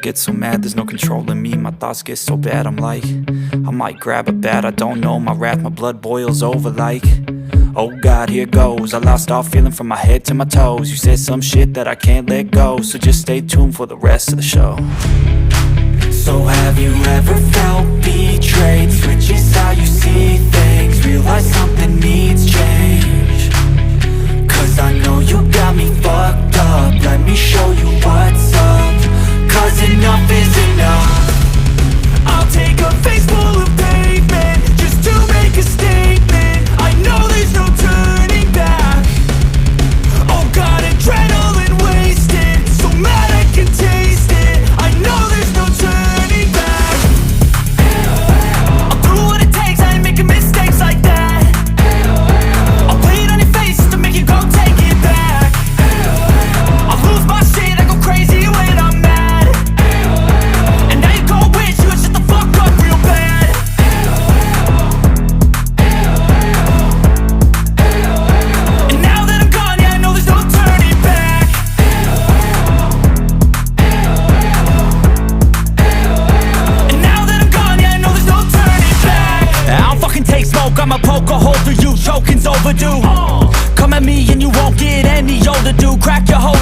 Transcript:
get so mad, there's no controlling me. My thoughts get so bad, I'm like, I might grab a bat, I don't know. My wrath, my blood boils over like, oh God, here goes. I lost all feeling from my head to my toes. You said some shit that I can't let go, so just stay tuned for the rest of the show. So have you ever felt betrayed? Switches how you see things, realize something needs change. Cause I know you got me fucked up, let me show you what's up. Cause enough is enough. I'll take a face full of pavement just to make a statement. I know there's no turning back. Oh God, adrenaline wasted, so mad I can taste it. I know there's no turning back. I'll do what it takes, I ain't making mistakes like that. I'll play it on your face just to make you go take it back. I'll lose my shit, I go crazy when I'm mad. And now you gon' wish you would shut the fuck up real bad. And now that I'm gone, yeah, I know there's no turning back. And now that I'm gone, yeah, I know there's no turning back. I don't fucking take smoke, I'ma poke a hole through you, choking's overdue. Come at me and you won't get any older, dude. Crack your hole